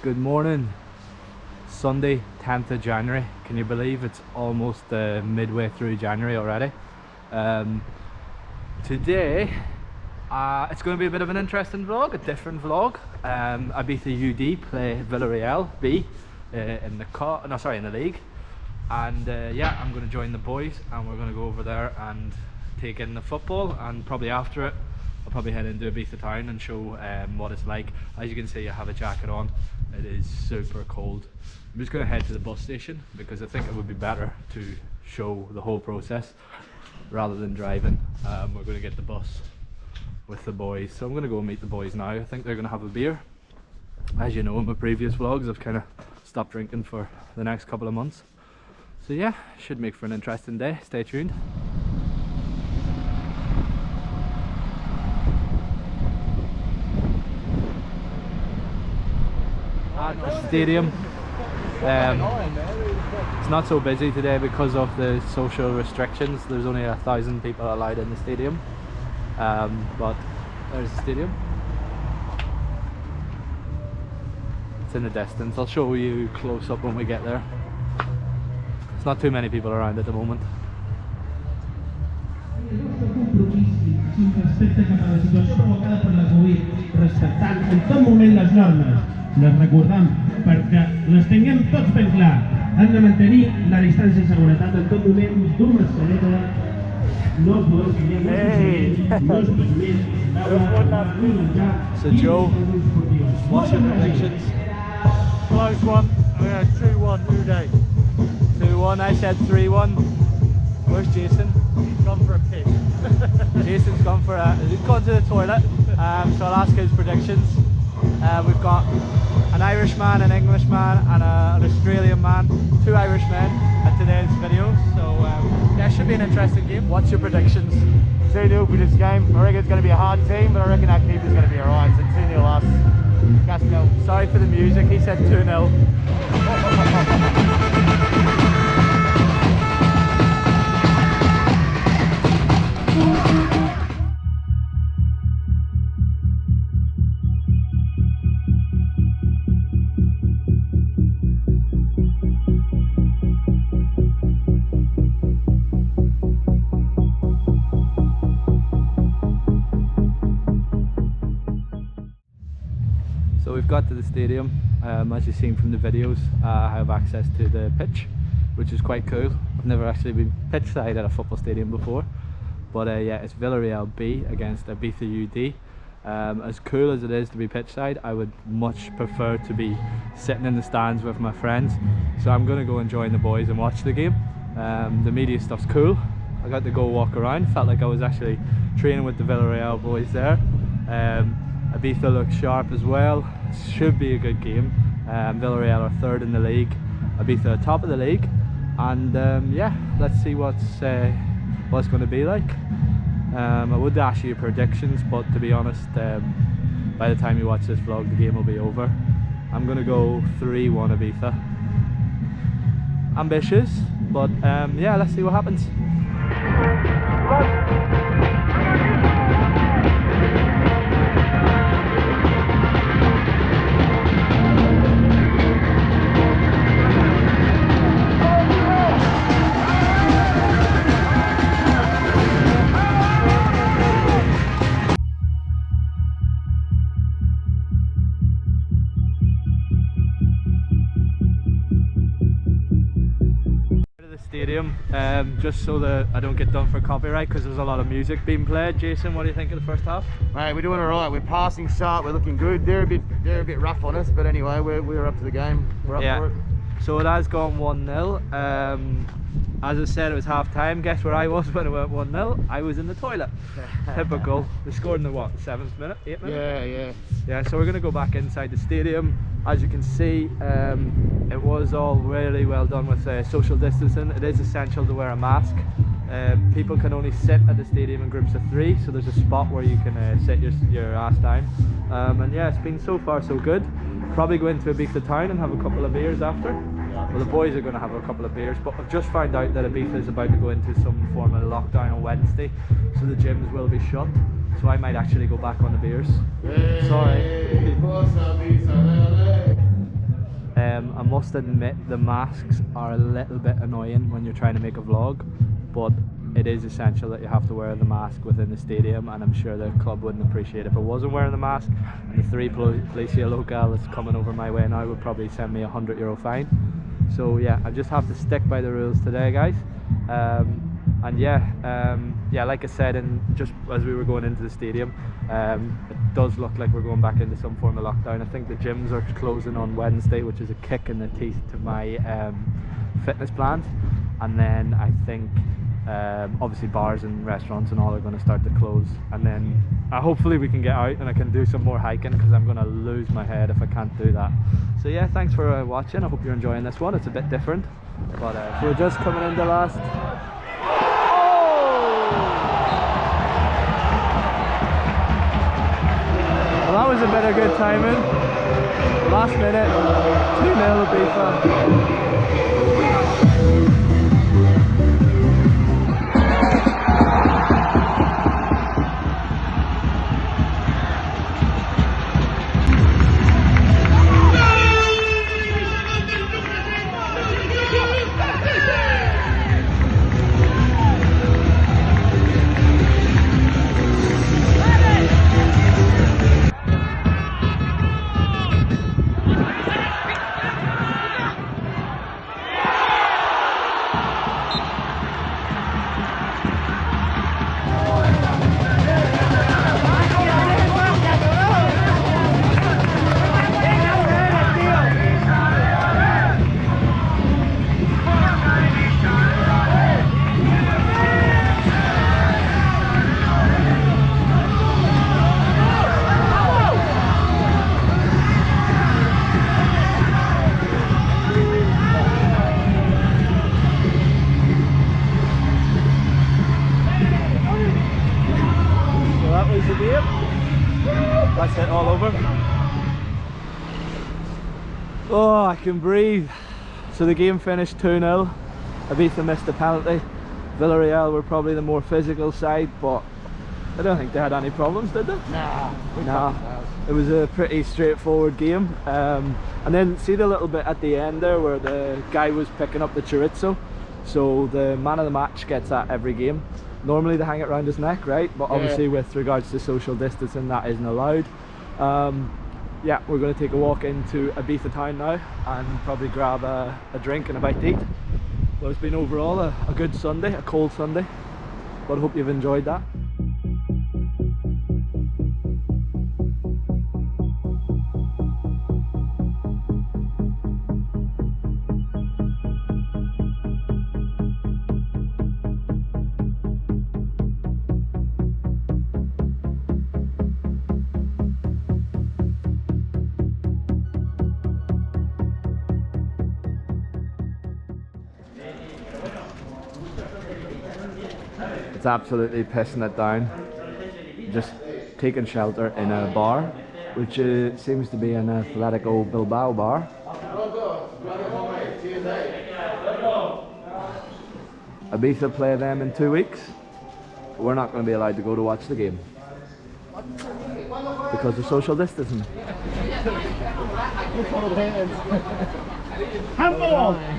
Good morning. Sunday 10th of January. Can you believe it's almost midway through January already? Today it's going to be a bit of an interesting vlog, a different vlog. Ibiza UD play Villarreal B in the league, and yeah, I'm going to join the boys and we're going to go over there and take in the football, and probably after it I'll probably head into Ibiza Town and show what it's like. As you can see, I have a jacket on. It is super cold. I'm just going to head to the bus station because I think it would be better to show the whole process rather than driving. We're going to get the bus with the boys, so I'm going to go meet the boys now. I think they're going to have a beer. As you know, in my previous vlogs I've kind of stopped drinking for the next couple of months, so yeah, should make for an interesting day. Stay tuned. At the stadium, it's not so busy today because of the social restrictions. There's only 1,000 people allowed in the stadium, but there's the stadium. It's in the distance. I'll show you close up when we get there. There's not too many people around at the moment. Les recordam perquè les tinguem tots ben clar. Han de mantenir la distància de seguretat en tot moment, dur mascareta, no es poden canviar no es So Joe, what's your predictions? Close one, I'm going to 2-1 UD. 2-1, I said 3-1. Where's Jason? He's gone for a piss. Jason's gone to the toilet, so I'll ask his predictions. We've got an Irishman, an Englishman and an Australian man, 2 Irishmen at today's video, so yeah, it should be an interesting game. What's your predictions? 2-0 for this game. I reckon it's going to be a hard team, but I reckon our keeper's going to be alright, so 2-0 us. Gasco. Sorry for the music, he said 2-0. So we've got to the stadium. As you've seen from the videos, I have access to the pitch, which is quite cool. I've never actually been pitch side at a football stadium before, but yeah, it's Villarreal B against Ibiza UD. As cool as it is to be pitch side, I would much prefer to be sitting in the stands with my friends, so I'm going to go and join the boys and watch the game. The media stuff's cool. I got to go walk around, felt like I was actually training with the Villarreal boys there. Ibiza looks sharp as well. Should be a good game. Villarreal are 3rd in the league, Ibiza are top of the league, and yeah, let's see what's going to be like. I would ask you predictions, but to be honest, by the time you watch this vlog the game will be over. I'm going to go 3-1 Ibiza. Ambitious, but yeah, let's see what happens. Stadium, just so that I don't get done for copyright because there's a lot of music being played. Jason, what do you think of the first half? Mate, we're doing alright. We're passing sharp. We're looking good. They're a bit rough on us, but anyway, we're up to the game. We're up for it. So it has gone 1-0. As I said, it was half time. Guess where I was when it went 1-0? I was in the toilet. Typical. We scored in the what, 7th minute? 8th minute? Yeah, so we're going to go back inside the stadium. As you can see, it was all really well done with social distancing. It is essential to wear a mask. People can only sit at the stadium in groups of 3, so there's a spot where you can sit your ass down. And yeah, it's been so far so good. Probably go into Ibiza Town and have a couple of beers after. Well, the boys are going to have a couple of beers, but I've just found out that Ibiza is about to go into some form of lockdown on Wednesday, so the gyms will be shut. So I might actually go back on the beers. Sorry. I must admit the masks are a little bit annoying when you're trying to make a vlog, but it is essential that you have to wear the mask within the stadium, and I'm sure the club wouldn't appreciate if I wasn't wearing the mask, and the 3 Policia Local that's coming over my way now would probably send me a €100 fine. So yeah, I just have to stick by the rules today, guys. And yeah, like I said, and just as we were going into the stadium, it does look like we're going back into some form of lockdown. I think the gyms are closing on Wednesday, which is a kick in the teeth to my fitness plans. And then I think obviously bars and restaurants and all are going to start to close, and then hopefully we can get out and I can do some more hiking, because I'm going to lose my head if I can't do that. So yeah, thanks for watching. I hope you're enjoying this one. It's a bit different, but we're just coming into last. Well, that was a bit of good timing. Last minute, 2-0 Ibiza. That's it, all over. Oh, I can breathe. So the game finished 2-0. Ibiza missed a penalty. Villarreal were probably the more physical side, but I don't think they had any problems, did they? Nah. It was a pretty straightforward game. And then see the little bit at the end there where the guy was picking up the chorizo. So the man of the match gets that every game. Normally they hang it around his neck, right? But obviously with regards to social distancing, that isn't allowed. Yeah, we're going to take a walk into Ibiza Town now and probably grab a drink and a bite to eat. Well, it's been overall a good Sunday, a cold Sunday, but I hope you've enjoyed that. It's absolutely pissing it down. Just taking shelter in a bar, which seems to be an Athletic Bilbao bar. Ibiza play them in 2 weeks. We're not going to be allowed to go to watch the game because of social distancing.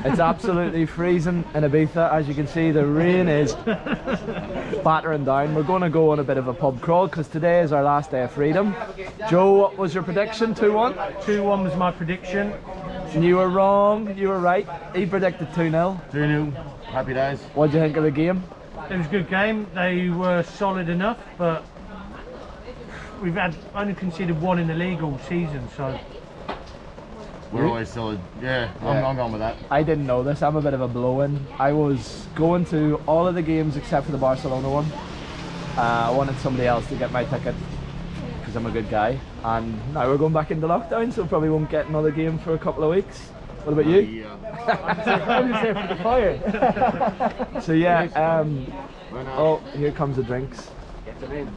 It's absolutely freezing in Ibiza. As you can see, the rain is battering down. We're going to go on a bit of a pub crawl because today is our last day of freedom. Joe, what was your prediction? 2-1? 2-1 was my prediction. And you were wrong, you were right. He predicted 2-0. 2-0. Happy days. What did you think of the game? It was a good game. They were solid enough, but we've only conceded 1 in the league all season, so we're always solid. Yeah, I'm going with that. I didn't know this. I'm a bit of a blow-in. I was going to all of the games except for the Barcelona one. I wanted somebody else to get my ticket because I'm a good guy. And now we're going back into lockdown, so probably won't get another game for a couple of weeks. What about you? Yeah. I'm just here for the fire. So yeah, oh, here comes the drinks. Get them in.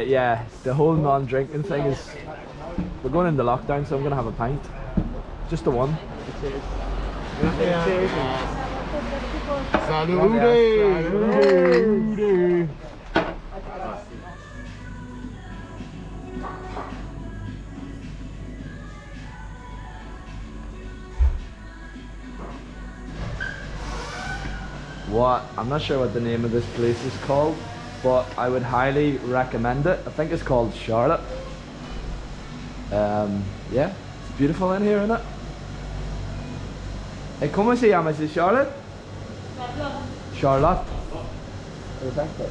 Yeah, the whole non-drinking thing is, we're going into lockdown, so I'm going to have a pint. Just the one. Cheers. Salud. I'm not sure what the name of this place is called, but I would highly recommend it. I think it's called Charlotte. Yeah, it's beautiful in here, isn't it? Hey, ¿cómo se llama? ¿Es Charlotte? Charlotte. Perfecto.